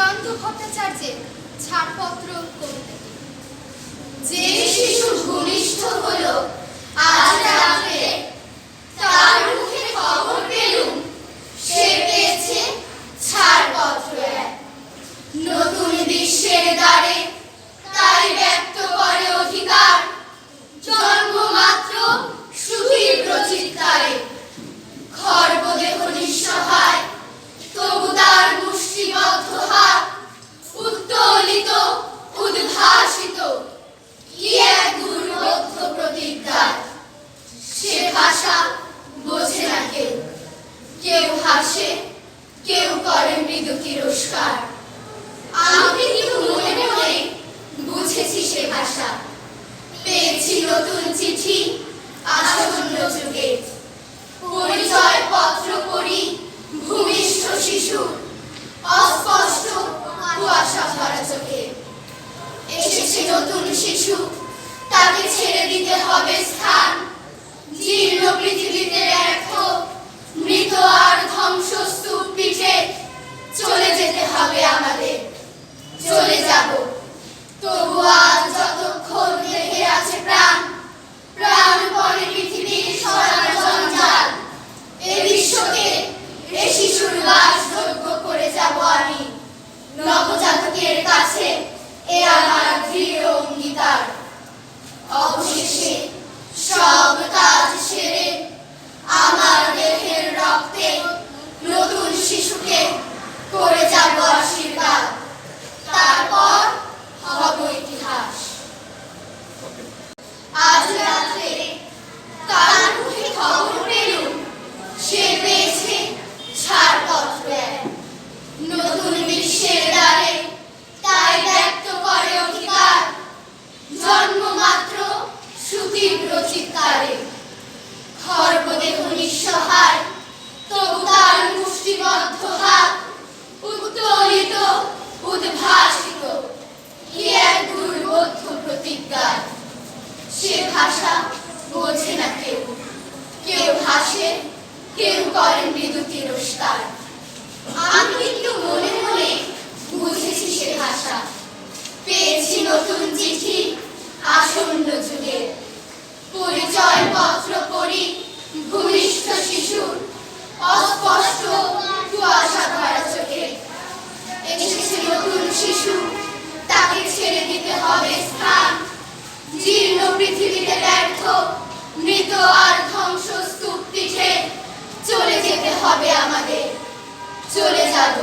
যুগান্ত ভট্টাচার্যের ছাড়পত্র কবিতাটি। যে শিশু ভূমিষ্ঠ হলো আজ রাত্রে, তার মুখে খবর পেলুম সে পেয়েছে ছাড়পত্র এক। নতুন বিশ্বের দ্বারে তাই ব্যক্ত করে অধিকার, জন্মমাত্র সুখীর প্রচিত্তারে। খর্বদেহ নিঃসহায়, তবু তার মুষ্টিবদ্ধ হাত উত্তোলিত উদ্ভাসিত, কি এক দুর্বোধ্য প্রতিজ্ঞার। সে ভাষা বোঝে না কেউ, কেউ হাসে, কেউ করে মৃদু তিরস্কার। আমি কিন্তু মনে মনে বুঝেছি সে ভাষা। পেয়েছি নতুন চিঠি আসন্ন যুগে, পরিচয় পত্র পড়ি ভূমিষ্ঠ শিশু, অস্পষ্ট কুয়াশা ভরা চোখে। এসেছে নতুন শিশু, তাকে ছেড়ে দিতে হবে স্থান। জীর্ণ পৃথিবীতে ব্যর্থ, মৃত আর ধ্বংসস্তূপ পিঠে চলে যেতে হবে আমাদের। চলে যাব, তবু আজ যতক্ষণ দেহে আছে প্রাণ, প্রাণপণে পৃথিবীর সরানো জঞ্জাল। এ বিশ্বকে এ শিশুর বাসযোগ্য করে যাব আমি। নবজাতকের কাছে এ আমার দৃঢ় অঙ্গীকার। অবশেষে সব কাজ সেরে আমার দেহের রক্তে নতুন শিশুকে করে যাব আশীর্বাদ। তারপর হব ইতিহাস। আজ রাত্রে তার মুখে খবর পেলুম সে পেয়েছে ছাড়পত্র এক। নতুন বিশ্বের দ্বারে তাই ব্যক্ত করে অধিকার, জন্মমাত্র সুখীর প্রচিত্তারে। খর্বদেহ নিঃসহায়, তবু তার মুষ্টিবদ্ধ হাত উত্তোলিত উদ্ভাসিত, কি এক দুর্বোধ্য প্রতিজ্ঞার। সে ভাষা বোঝে না কেউ, কেউ হাসে, কেউ করে মৃদু তিরস্কার। আমি কিন্তু মনে মনে বুঝেছি সে ভাষা। পেয়েছি নতুন চিঠি আসন্ন যুগে, পরিচয় পত্র পড়ি ভূমিষ্ঠ শিশুর, অস্পষ্ট কুয়াশা ভরা চোখে। এসেছে নতুন শিশু, তাকে ছেড়ে দিতে হবে স্থান। জীর্ণ পৃথিবীতে ব্যর্থ, মৃত আর ধ্বংসস্তূপ পিঠে চলে যেতে হবে আমাদের। চলে যাব।